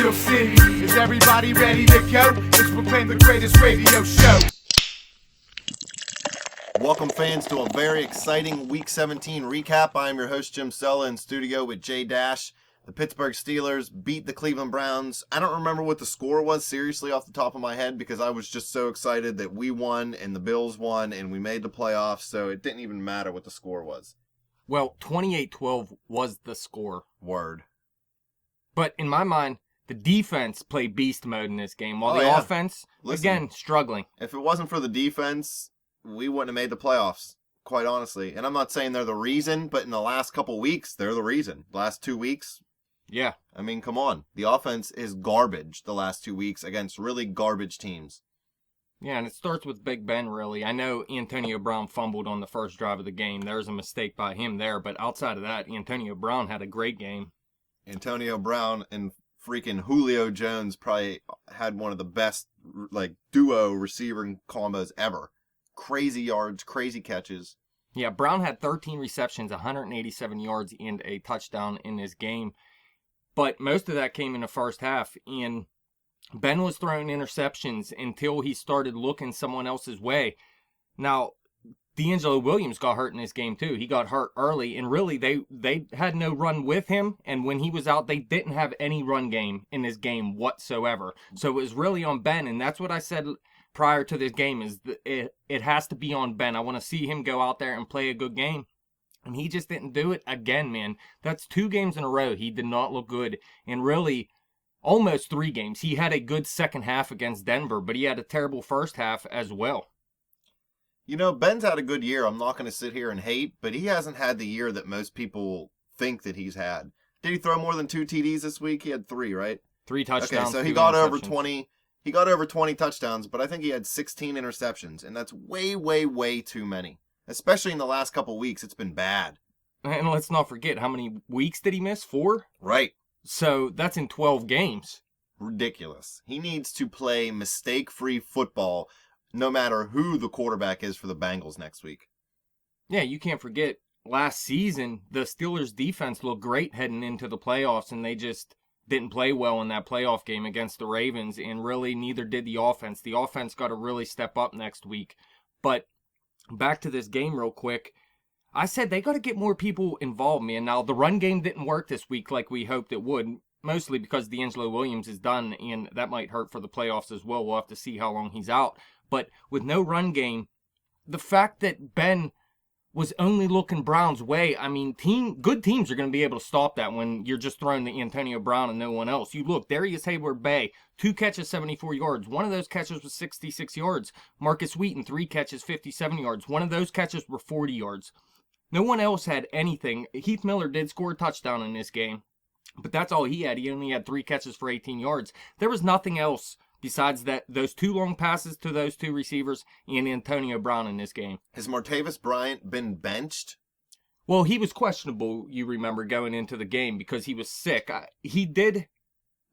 Steel City. Is everybody ready to go? It's proclaimed the greatest radio show. Welcome, fans, to a very exciting Week 17 recap. I am your host, Jim Sella, in studio with Jay Dash. The Pittsburgh Steelers beat the Cleveland Browns. I don't remember what the score was, seriously, off the top of my head, because I was just so excited that we won and the Bills won and we made the playoffs, so it didn't even matter what the score was. Well, 28-12 was the score. Word. But in my mind, the defense played beast mode in this game, while offense, Listen, again, struggling. If it wasn't for the defense, we wouldn't have made the playoffs, quite honestly. And I'm not saying they're the reason, but in the last couple weeks, they're the reason. Last 2 weeks, yeah. I mean, come on. The offense is garbage the last 2 weeks against really garbage teams. Yeah, and it starts with Big Ben, really. I know Antonio Brown fumbled on the first drive of the game. There was a mistake by him there, but outside of that, Antonio Brown had a great game. Antonio Brown and freaking Julio Jones probably had one of the best, duo receiving combos ever. Crazy yards, crazy catches. Yeah, Brown had 13 receptions, 187 yards, and a touchdown in this game. But most of that came in the first half, and Ben was throwing interceptions until he started looking someone else's way. Now, D'Angelo Williams got hurt in this game too. He got hurt early, and really they had no run with him, and when he was out, they didn't have any run game in this game whatsoever. So it was really on Ben, and that's what I said prior to this game, is it has to be on Ben. I want to see him go out there and play a good game. And he just didn't do it again, man. That's 2 games in a row. He did not look good. And really, almost 3 games. He had a good second half against Denver, but he had a terrible first half as well. You know, Ben's had a good year. I'm not going to sit here and hate, but he hasn't had the year that most people think that he's had. Did he throw more than 2 TDs this week? He had 3, right? 3 touchdowns. Okay, so he got over 20. He got over 20 touchdowns, but I think he had 16 interceptions, and that's way, way, way too many. Especially in the last couple weeks, it's been bad. And let's not forget, how many weeks did he miss? 4? Right. So that's in 12 games. Ridiculous. He needs to play mistake-free football no matter who the quarterback is for the Bengals next week. Yeah, you can't forget, last season, the Steelers' defense looked great heading into the playoffs, and they just didn't play well in that playoff game against the Ravens, and really neither did the offense. The offense got to really step up next week. But back to this game real quick. I said they got to get more people involved, man. Now, the run game didn't work this week like we hoped it would, mostly because D'Angelo Williams is done, and that might hurt for the playoffs as well. We'll have to see how long he's out. But with no run game, the fact that Ben was only looking Brown's way, I mean, good teams are going to be able to stop that when you're just throwing to Antonio Brown and no one else. You look, Darius Hayward-Bay, 2 catches, 74 yards. One of those catches was 66 yards. Marcus Wheaton, 3 catches, 57 yards. One of those catches were 40 yards. No one else had anything. Heath Miller did score a touchdown in this game, but that's all he had. He only had 3 catches for 18 yards. There was nothing else besides those 2 long passes to those 2 receivers and Antonio Brown in this game. Has Martavis Bryant been benched? Well, he was questionable, you remember, going into the game because he was sick. He did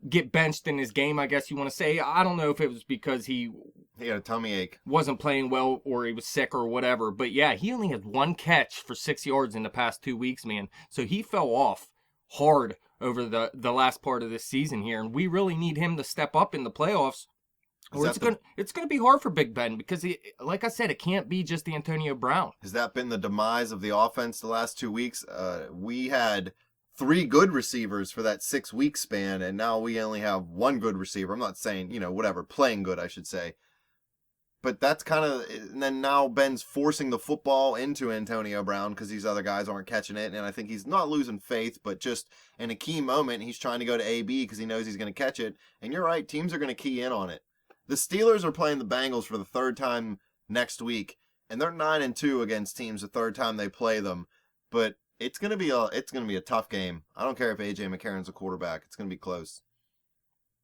get benched in his game, I guess you want to say. I don't know if it was because he had a tummy ache, wasn't playing well, or he was sick or whatever. But yeah, he only had 1 catch for 6 yards in the past 2 weeks, man. So he fell off hard over the last part of this season here, and we really need him to step up in the playoffs. Or it's gonna be hard for Big Ben because, like I said, it can't be just Antonio Brown. Has that been the demise of the offense the last 2 weeks? We had 3 good receivers for that 6-week span, and now we only have 1 good receiver. I'm not saying, playing good, I should say. But that's kind of, and then now Ben's forcing the football into Antonio Brown because these other guys aren't catching it. And I think he's not losing faith, but just in a key moment, he's trying to go to AB because he knows he's going to catch it. And you're right, teams are going to key in on it. The Steelers are playing the Bengals for the 3rd time next week, and they're 9-2 against teams the 3rd time they play them. But it's going to be a tough game. I don't care if AJ McCarron's a quarterback. It's going to be close.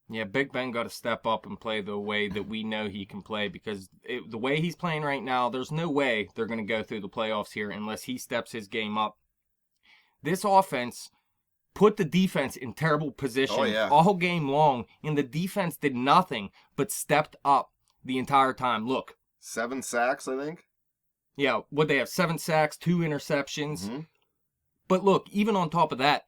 Yeah, Big Ben got to step up and play the way that we know he can play because the way he's playing right now, there's no way they're going to go through the playoffs here unless he steps his game up. This offense put the defense in terrible position all game long, and the defense did nothing but stepped up the entire time. Look. 7 sacks, I think. Yeah, what they have, 7 sacks, 2 interceptions. Mm-hmm. But look, even on top of that,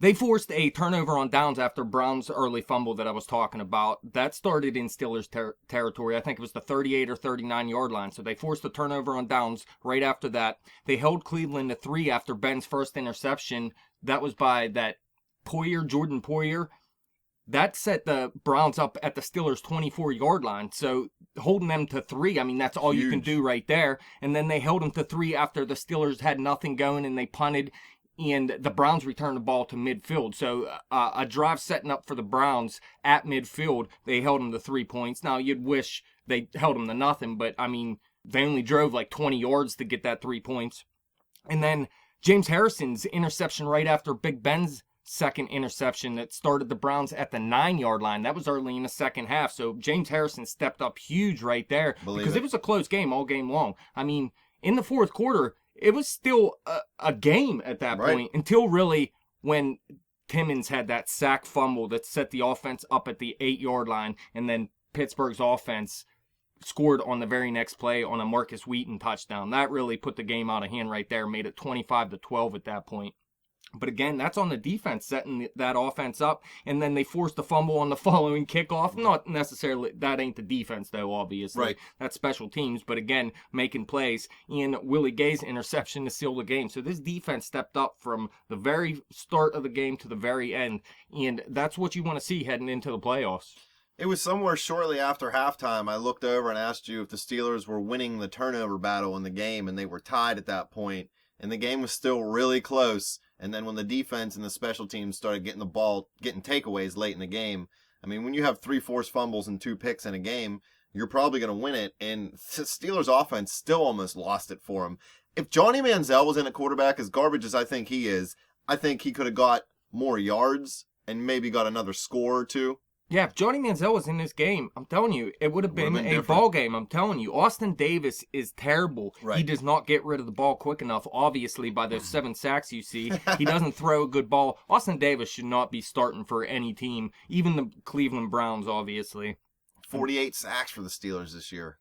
They forced a turnover on downs after Brown's early fumble that I was talking about. That started in Steelers territory. I think it was the 38 or 39-yard line. So they forced a turnover on downs right after that. They held Cleveland to 3 after Ben's first interception. That was by that Jordan Poyer. That set the Browns up at the Steelers' 24-yard line. So holding them to 3, I mean, that's all you can do right there. And then they held them to 3 after the Steelers had nothing going and they punted. And the Browns returned the ball to midfield. So a drive setting up for the Browns at midfield, they held them to 3 points. Now, you'd wish they held them to nothing, but, I mean, they only drove like 20 yards to get that 3 points. And then James Harrison's interception right after Big Ben's second interception that started the Browns at the 9-yard line. That was early in the second half. So James Harrison stepped up huge right there because it was a close game all game long. I mean, in the fourth quarter, it was still a game at that point until really when Timmons had that sack fumble that set the offense up at the 8-yard line, and then Pittsburgh's offense scored on the very next play on a Marcus Wheaton touchdown. That really put the game out of hand right there, made it 25-12 at that point. But again, that's on the defense setting that offense up, and then they forced a fumble on the following kickoff. Not necessarily, that ain't the defense though, obviously. Right. That's special teams, but again, making plays in Willie Gay's interception to seal the game. So this defense stepped up from the very start of the game to the very end, and that's what you want to see heading into the playoffs. It was somewhere shortly after halftime. I looked over and asked you if the Steelers were winning the turnover battle in the game, and they were tied at that point, and the game was still really close. And then when the defense and the special teams started getting the ball, getting takeaways late in the game, I mean, when you have 3 forced fumbles and 2 picks in a game, you're probably going to win it. And the Steelers offense still almost lost it for them. If Johnny Manziel was in a quarterback, as garbage as I think he is, I think he could have got more yards and maybe got another score or 2. Yeah, if Johnny Manziel was in this game, I'm telling you, it would have been a ball game. I'm telling you, Austin Davis is terrible. Right. He does not get rid of the ball quick enough, obviously, by those 7 sacks you see. He doesn't throw a good ball. Austin Davis should not be starting for any team, even the Cleveland Browns, obviously. 48 sacks for the Steelers this year.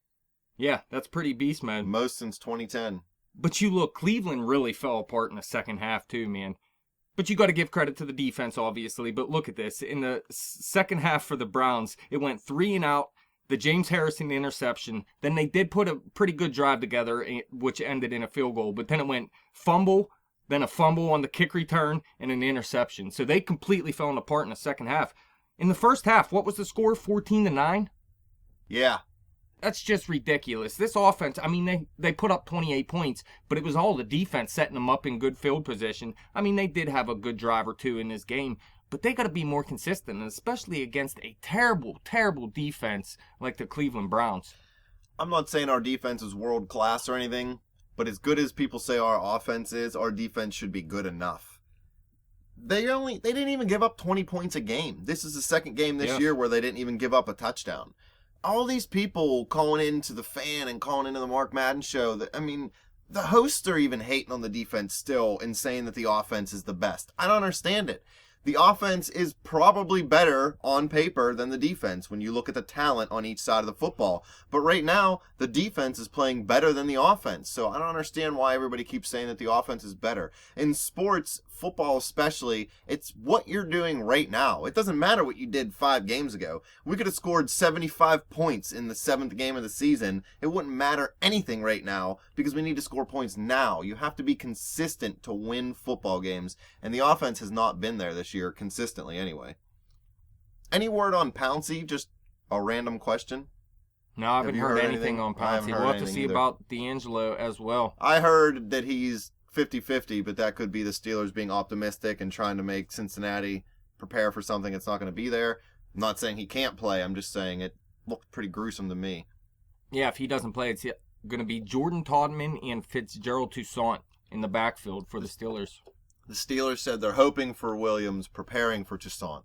Yeah, that's pretty beast mode. Most since 2010. But you look, Cleveland really fell apart in the second half too, man. But you got to give credit to the defense, obviously. But look at this. In the second half for the Browns, it went 3 and out, the James Harrison interception. Then they did put a pretty good drive together, which ended in a field goal. But then it went fumble, then a fumble on the kick return, and an interception. So they completely fell apart in the second half. In the first half, what was the score? 14-9? Yeah. That's just ridiculous. This offense, I mean, they put up 28 points, but it was all the defense setting them up in good field position. I mean, they did have a good drive or 2 in this game, but they got to be more consistent, especially against a terrible, terrible defense like the Cleveland Browns. I'm not saying our defense is world class or anything, but as good as people say our offense is, our defense should be good enough. They didn't even give up 20 points a game. This is the second game this year where they didn't even give up a touchdown. All these people calling into the fan and calling into the Mark Madden show, the hosts are even hating on the defense still and saying that the offense is the best. I don't understand it. The offense is probably better on paper than the defense when you look at the talent on each side of the football. But right now, the defense is playing better than the offense. So I don't understand why everybody keeps saying that the offense is better. In sports, football especially, it's what you're doing right now. It doesn't matter what you did 5 games ago. We could have scored 75 points in the 7th game of the season. It wouldn't matter anything right now because we need to score points now. You have to be consistent to win football games, and the offense has not been there this year consistently anyway. Any word on Pouncey? Just a random question. No, I haven't heard anything on Pouncey. We'll have to see about D'Angelo as well. I heard that he's 50-50, but that could be the Steelers being optimistic and trying to make Cincinnati prepare for something that's not going to be there. I'm not saying he can't play. I'm just saying it looked pretty gruesome to me. Yeah, if he doesn't play, it's going to be Jordan Todman and Fitzgerald Toussaint in the backfield for the Steelers. The Steelers said they're hoping for Williams, preparing for Toussaint.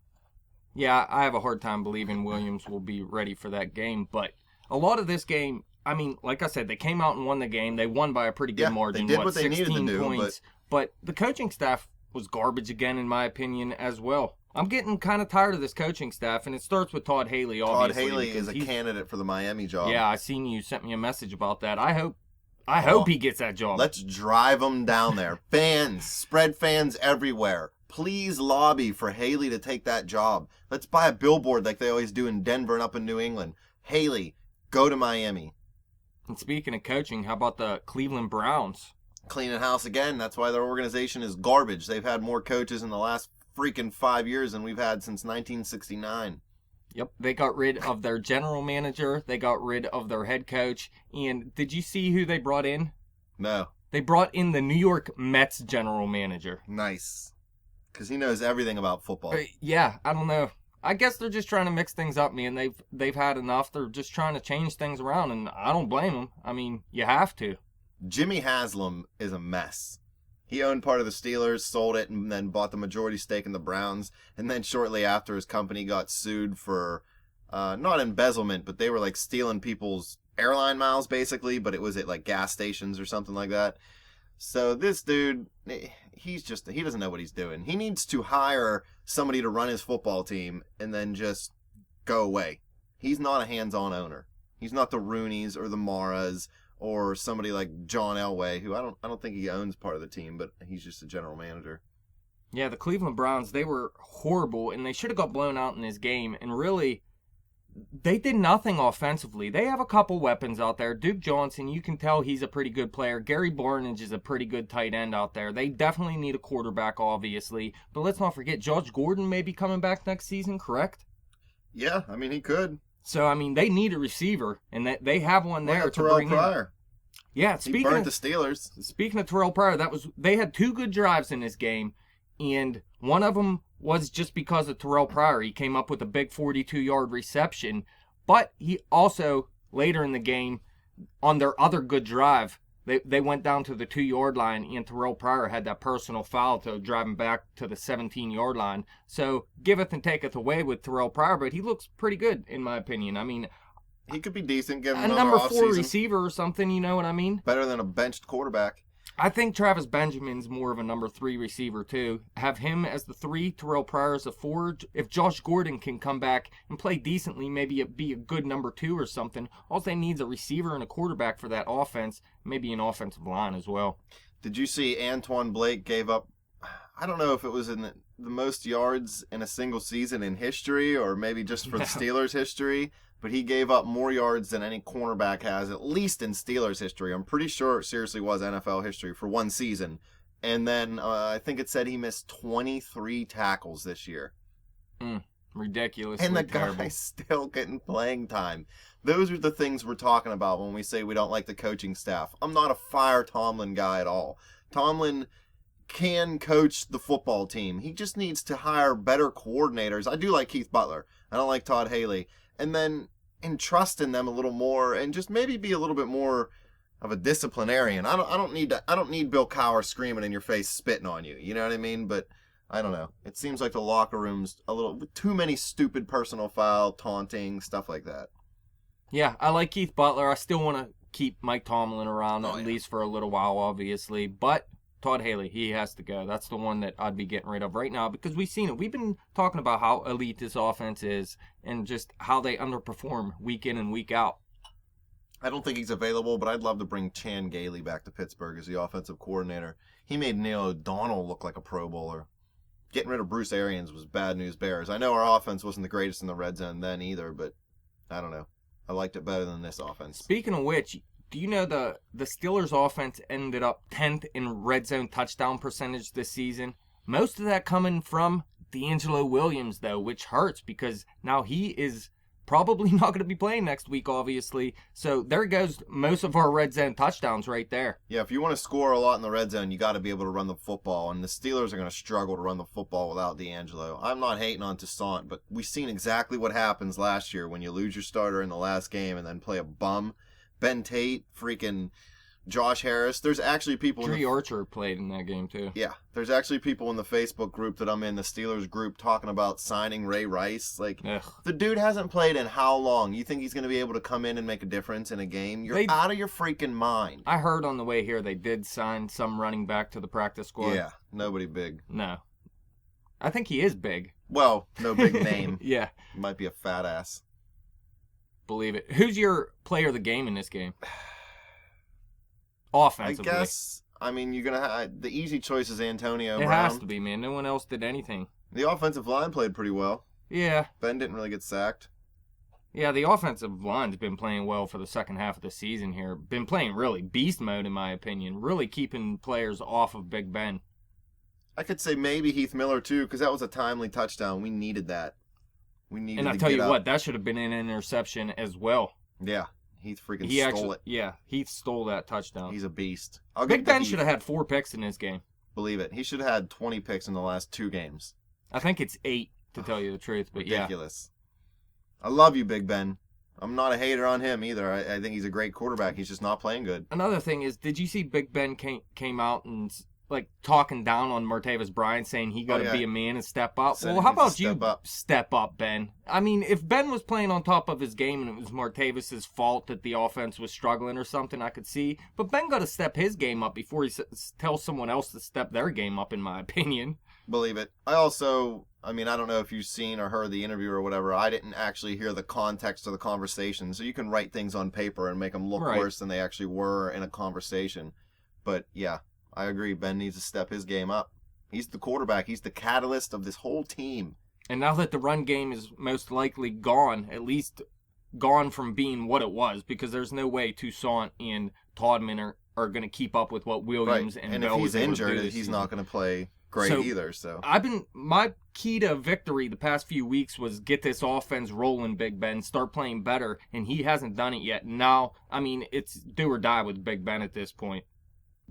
Yeah, I have a hard time believing Williams will be ready for that game, but a lot of this game, I mean, like I said, they came out and won the game. They won by a pretty good margin. They did what they needed to do, points. But the coaching staff was garbage again, in my opinion, as well. I'm getting kind of tired of this coaching staff, and it starts with Todd Haley, obviously. Todd Haley is a candidate for the Miami job. Yeah, I seen you sent me a message about that. I hope he gets that job. Let's drive him down there. Fans, spread fans everywhere. Please lobby for Haley to take that job. Let's buy a billboard like they always do in Denver and up in New England. Haley, go to Miami. And speaking of coaching, how about the Cleveland Browns? Cleaning house again. That's why their organization is garbage. They've had more coaches in the last freaking 5 years than we've had since 1969. Yep, they got rid of their general manager. They got rid of their head coach. And did you see who they brought in? No. They brought in the New York Mets general manager. Nice. Because he knows everything about football. Yeah, I don't know. I guess they're just trying to mix things up, man. They've had enough. They're just trying to change things around, and I don't blame them. I mean, you have to. Jimmy Haslam is a mess. He owned part of the Steelers, sold it, and then bought the majority stake in the Browns. And then shortly after, his company got sued for not embezzlement, but they were like stealing people's airline miles, basically. But it was at like gas stations or something like that. So this dude, he doesn't know what he's doing. He needs to hire somebody to run his football team and then just go away. He's not a hands-on owner. He's not the Rooneys or the Maras or somebody like John Elway, who I don't think he owns part of the team, but he's just a general manager. Yeah, the Cleveland Browns, they were horrible, and they should have got blown out in this game. And really, they did nothing offensively. They have a couple weapons out there. Duke Johnson, you can tell he's a pretty good player. Gary Barnidge is a pretty good tight end out there. They definitely need a quarterback, obviously. But let's not forget, Josh Gordon may be coming back next season, correct? Yeah, I mean, he could. So, I mean, they need a receiver, and they have one there to bring in. Yeah, he burned the Steelers. Speaking of Terrell Pryor, they had two good drives in this game, and one of them was just because of Terrell Pryor. He came up with a big 42-yard reception, but he also, later in the game, on their other good drive, they went down to the 2-yard line, and Terrell Pryor had that personal foul to drive him back to the 17-yard line. So, giveth and taketh away with Terrell Pryor, but he looks pretty good, in my opinion. I mean, he could be decent, give him a number 4 receiver or something, you know what I mean? Better than a benched quarterback. I think Travis Benjamin's more of a number 3 receiver, too. Have him as the 3, Terrell Pryor as a 4. If Josh Gordon can come back and play decently, maybe it'd be a good number 2 or something. All they need is a receiver and a quarterback for that offense, maybe an offensive line as well. Did you see Antoine Blake gave up, I don't know if it was in the most yards in a single season in history or maybe just for the Steelers' history, but he gave up more yards than any cornerback has, at least in Steelers history. I'm pretty sure it seriously was NFL history for one season. And then I think it said he missed 23 tackles this year. Ridiculously And the terrible. guy's still getting playing time. Those are the things we're talking about when we say we don't like the coaching staff. I'm not a fire Tomlin guy at all. Tomlin can coach the football team. He just needs to hire better coordinators. I do like Keith Butler. I don't like Todd Haley. And then entrust in them a little more and just maybe be a little bit more of a disciplinarian. I don't need Bill Cowher screaming in your face, spitting on you. You know what I mean? But I don't know. It seems like the locker room's a little too many stupid personal foul, taunting, stuff like that. Yeah, I like Keith Butler. I still want to keep Mike Tomlin around at least for a little while, obviously. But Todd Haley, he has to go. That's the one that I'd be getting rid of right now because we've seen it. We've been talking about how elite this offense is and just how they underperform week in and week out. I don't think he's available, but I'd love to bring Chan Gailey back to Pittsburgh as the offensive coordinator. He made Neil O'Donnell look like a Pro Bowler. Getting rid of Bruce Arians was bad news bears. I know our offense wasn't the greatest in the red zone then either, but I don't know. I liked it better than this offense. Speaking of which, do you know the Steelers offense ended up 10th in red zone touchdown percentage this season? Most of that coming from D'Angelo Williams, though, which hurts because now he is probably not going to be playing next week, obviously. So there goes most of our red zone touchdowns right there. Yeah, if you want to score a lot in the red zone, you got to be able to run the football, and the Steelers are going to struggle to run the football without D'Angelo. I'm not hating on Toussaint, but we've seen exactly what happens last year when you lose your starter in the last game and then play a bum. Ben Tate, freaking Josh Harris. There's actually people Trey Archer played in that game, too. Yeah, there's actually people in the Facebook group that I'm in, the Steelers group, talking about signing Ray Rice. Like, the dude hasn't played in how long? You think he's going to be able to come in and make a difference in a game? You're out of your freaking mind. I heard on the way here they did sign some running back to the practice squad. Yeah, nobody big. No. I think he is big. Well, no big name. Yeah. Might be a fat ass. Believe it. Who's your player of the game in this game? Offensively. I guess I mean, you're gonna the easy choice is Antonio It Brown. has to be, man. No one else did anything. The offensive line played pretty well. Yeah. Ben didn't really get sacked. Yeah, the offensive line's been playing well for the second half of the season here. Been playing really beast mode, in my opinion. Really keeping players off of Big Ben. I could say maybe Heath Miller too, because that was a timely touchdown. We needed that. We needed. And I to tell get you up. what, that should have been an interception as well. Yeah, Heath freaking He stole actually, it. yeah, he stole that touchdown. He's a beast. I'll Big give it to Ben Heath. should have had 4 picks in this game. Believe it. He should have had 20 picks in the last 2 games. I think it's 8 to tell you the truth, but yeah. Ridiculous. I love you, Big Ben. I'm not a hater on him either. I think he's a great quarterback. He's just not playing good. Another thing is, did you see Big Ben came out and like talking down on Martavis Bryant, saying he got to be a man and step up? Said Well, he how needs to about you step up, Ben? I mean, if Ben was playing on top of his game and it was Martavis's fault that the offense was struggling or something, I could see. But Ben got to step his game up before he tells someone else to step their game up, in my opinion. Believe it. I don't know if you've seen or heard the interview or whatever. I didn't actually hear the context of the conversation. So you can write things on paper and make them look worse than they actually were in a conversation. But yeah, I agree. Ben needs to step his game up. He's the quarterback. He's the catalyst of this whole team. And now that the run game is most likely gone, at least gone from being what it was, because there's no way Toussaint and Todman are going to keep up with what Williams and Bell if he's was able to do injured, this he's season. not going to play great either. So my key to victory the past few weeks was get this offense rolling, Big Ben, start playing better, and he hasn't done it yet. Now, I mean, it's do or die with Big Ben at this point.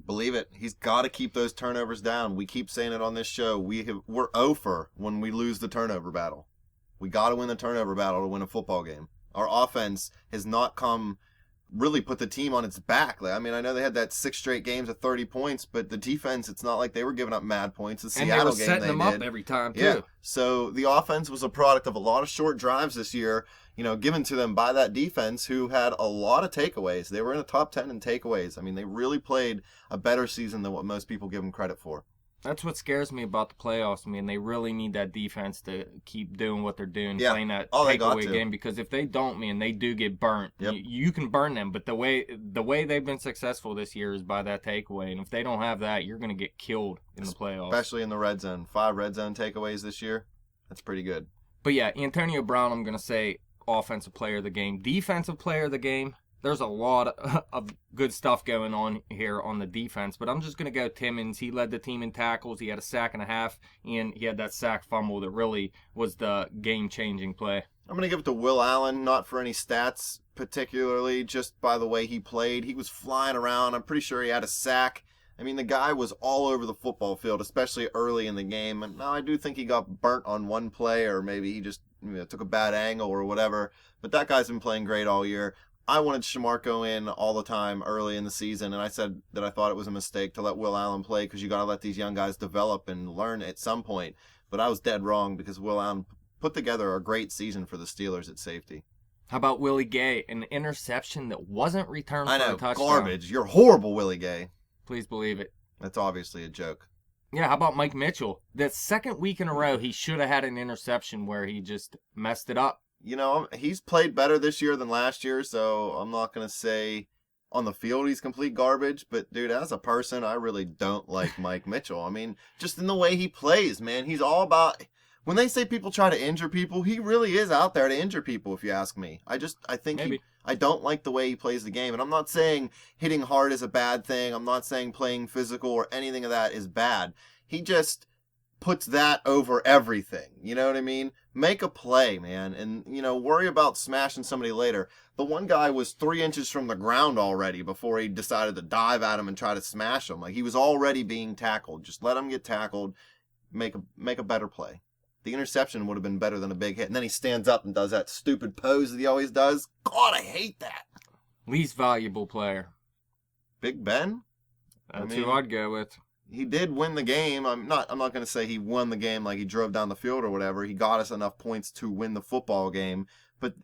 Believe it. He's got to keep those turnovers down. We keep saying it on this show. We're 0 when we lose the turnover battle. We got to win the turnover battle to win a football game. Our offense has not really put the team on its back. I mean, I know they had that 6 straight games of 30 points, but the defense, it's not like they were giving up mad points. The Seattle and they were game setting them did. up every time, too. Yeah. So the offense was a product of a lot of short drives this year, given to them by that defense who had a lot of takeaways. They were in the top 10 in takeaways. I mean, they really played a better season than what most people give them credit for. That's what scares me about the playoffs. I mean, they really need that defense to keep doing what they're doing, playing that takeaway game. Because if they don't, man, they do get burnt. Yep. You can burn them, but the way they've been successful this year is by that takeaway. And if they don't have that, you're going to get killed in the playoffs. Especially in the red zone. 5 red zone takeaways this year. That's pretty good. But yeah, Antonio Brown, I'm going to say offensive player of the game. Defensive player of the game. There's a lot of good stuff going on here on the defense, but I'm just going to go Timmons. He led the team in tackles. He had a sack and a half, and he had that sack fumble that really was the game-changing play. I'm going to give it to Will Allen, not for any stats particularly, just by the way he played. He was flying around. I'm pretty sure he had a sack. I mean, the guy was all over the football field, especially early in the game. And now I do think he got burnt on one play, or maybe he just took a bad angle or whatever. But that guy's been playing great all year. I wanted Shamarko in all the time early in the season, and I said that I thought it was a mistake to let Will Allen play because you got to let these young guys develop and learn at some point. But I was dead wrong because Will Allen put together a great season for the Steelers at safety. How about Willie Gay? An interception that wasn't returned for a touchdown. Garbage. You're horrible, Willie Gay. Please believe it. That's obviously a joke. Yeah, how about Mike Mitchell? That second week in a row, he should have had an interception where he just messed it up. He's played better this year than last year, so I'm not going to say on the field he's complete garbage. But, dude, as a person, I really don't like Mike Mitchell. I mean, just in the way he plays, man. He's all about... When they say people try to injure people, he really is out there to injure people, if you ask me. I think I don't like the way he plays the game. And I'm not saying hitting hard is a bad thing. I'm not saying playing physical or anything of that is bad. He just puts that over everything. You know what I mean? Make a play, man. And, worry about smashing somebody later. The one guy was 3 inches from the ground already before he decided to dive at him and try to smash him. Like, he was already being tackled. Just let him get tackled. Make a better play. The interception would have been better than a big hit. And then he stands up and does that stupid pose that he always does. God, I hate that. Least valuable player. Big Ben? That's who I'd go with. He did win the game. I'm not going to say he won the game like he drove down the field or whatever. He got us enough points to win the football game. But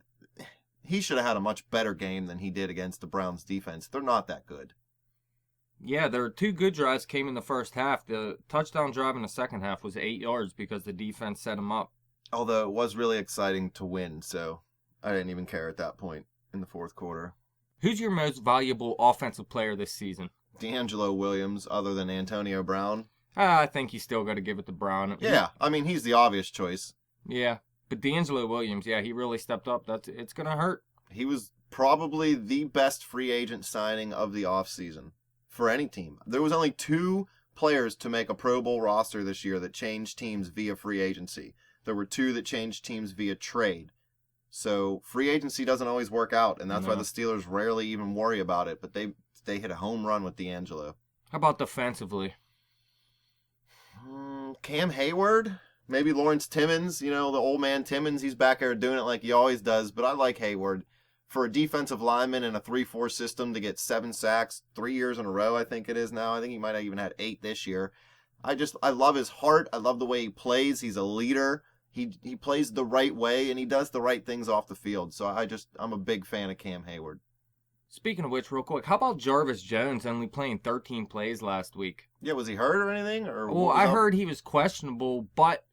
he should have had a much better game than he did against the Browns defense. They're not that good. Yeah, there were 2 good drives came in the first half. The touchdown drive in the second half was 8 yards because the defense set him up. Although it was really exciting to win, so I didn't even care at that point in the fourth quarter. Who's your most valuable offensive player this season? D'Angelo Williams other than Antonio Brown? I think you still got to give it to Brown. Yeah, I mean, he's the obvious choice. Yeah, but D'Angelo Williams, yeah, he really stepped up. It's going to hurt. He was probably the best free agent signing of the offseason for any team. There was only 2 players to make a Pro Bowl roster this year that changed teams via free agency. There were 2 that changed teams via trade. So free agency doesn't always work out, and that's why the Steelers rarely even worry about it. But they hit a home run with D'Angelo. How about defensively? Cam Hayward, maybe Lawrence Timmons. You know, the old man Timmons, he's back there doing it like he always does. But I like Hayward. For a defensive lineman in a 3-4 system to get 7 sacks 3 years in a row, I think it is now. I think he might have even had 8 this year. I love his heart. I love the way he plays. He's a leader. He plays the right way, and he does the right things off the field. So I'm a big fan of Cam Hayward. Speaking of which, real quick, how about Jarvis Jones only playing 13 plays last week? Yeah, was he hurt or anything? Well, I heard he was questionable, but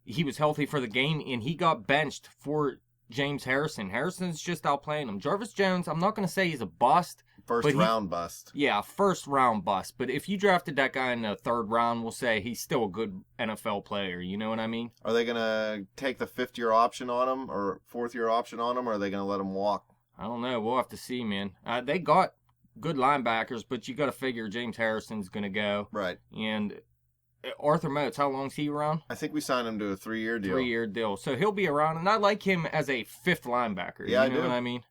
he was healthy for the game, and he got benched for James Harrison. Harrison's just outplaying him. Jarvis Jones, I'm not going to say he's a bust. First round bust. Yeah, first round bust. But if you drafted that guy in the 3rd round, we'll say he's still a good NFL player. You know what I mean? Are they going to take the 5th-year option on him or 4th-year option on him, or are they going to let him walk? I don't know. We'll have to see, man. They got good linebackers, but you got to figure James Harrison's going to go. Right. And Arthur Moats, how long's he around? I think we signed him to a 3-year deal. 3-year deal. So he'll be around, and I like him as a 5th linebacker. Yeah, you know I do. What I mean?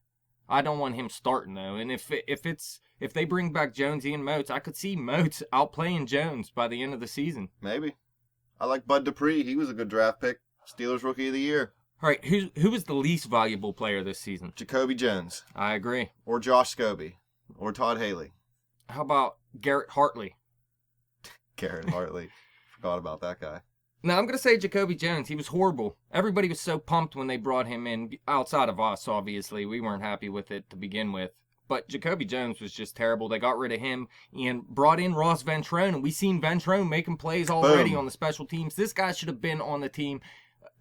I don't want him starting, though. And if they bring back Jonesy and Moats, I could see Moats outplaying Jones by the end of the season. Maybe. I like Bud Dupree. He was a good draft pick. Steelers Rookie of the Year. All right, who was the least valuable player this season? Jacoby Jones. I agree. Or Josh Scobie. Or Todd Haley. How about Garrett Hartley? Garrett Hartley. Forgot about that guy. Now, I'm going to say Jacoby Jones. He was horrible. Everybody was so pumped when they brought him in. Outside of us, obviously. We weren't happy with it to begin with. But Jacoby Jones was just terrible. They got rid of him and brought in Ross Ventrone. And we seen Ventrone making plays already Boom. on the special teams. This guy should have been on the team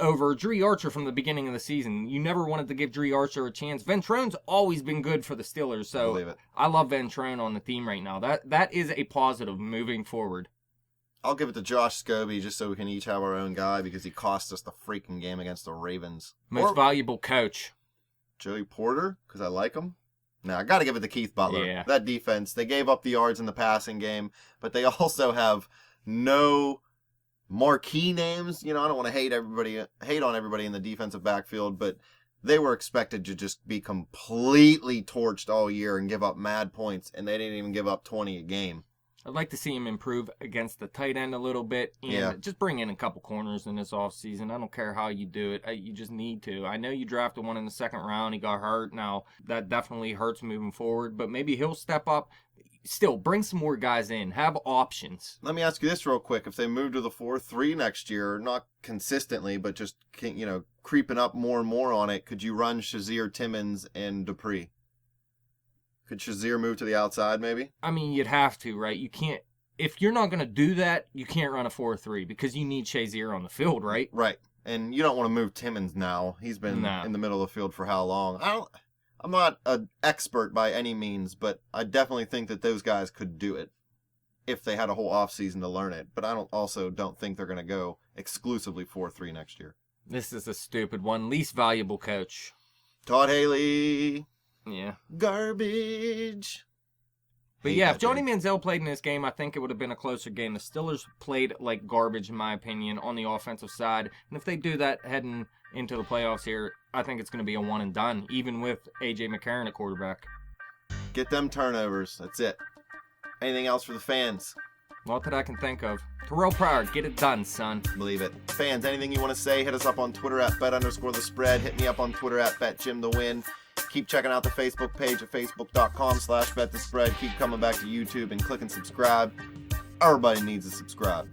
over Dree Archer from the beginning of the season. You never wanted to give Dree Archer a chance. Ventrone's always been good for the Steelers. So Believe it. I love Ventrone on the team right now. That is a positive moving forward. I'll give it to Josh Scobie just so we can each have our own guy because he cost us the freaking game against the Ravens. Most valuable coach. Joey Porter, because I like him. No, I got to give it to Keith Butler. Yeah. That defense, they gave up the yards in the passing game, but they also have no marquee names. You know, I don't want to hate on everybody in the defensive backfield, but they were expected to just be completely torched all year and give up mad points, and they didn't even give up 20 a game. I'd like to see him improve against the tight end a little bit and just bring in a couple corners in this offseason. I don't care how you do it. You just need to. I know you drafted one in the 2nd round. He got hurt. Now, that definitely hurts moving forward, but maybe he'll step up. Still, bring some more guys in. Have options. Let me ask you this real quick. If they move to the 4-3 next year, not consistently, but just, creeping up more and more on it, could you run Shazier, Timmons, and Dupree? Could Shazier move to the outside, maybe? I mean, you'd have to, right? You can't. If you're not going to do that, you can't run a 4-3 because you need Shazier on the field, right? Right. And you don't want to move Timmons now. He's been in the middle of the field for how long? I'm not an expert by any means, but I definitely think that those guys could do it if they had a whole offseason to learn it. But I don't think they're going to go exclusively 4-3 next year. This is a stupid one. Least valuable coach. Todd Haley. Yeah. Garbage. But yeah, if Johnny Manziel played in this game, I think it would have been a closer game. The Steelers played like garbage, in my opinion, on the offensive side. And if they do that heading into the playoffs here, I think it's going to be a one and done, even with A.J. McCarron at quarterback. Get them turnovers. That's it. Anything else for the fans? Not that I can think of. Terrell Pryor, get it done, son. Believe it. Fans, anything you want to say, hit us up on Twitter at bet_the_spread. Hit me up on Twitter at betjimthewin. Keep checking out the Facebook page at facebook.com/betthespread. Keep coming back to YouTube and clicking subscribe. Everybody needs to subscribe.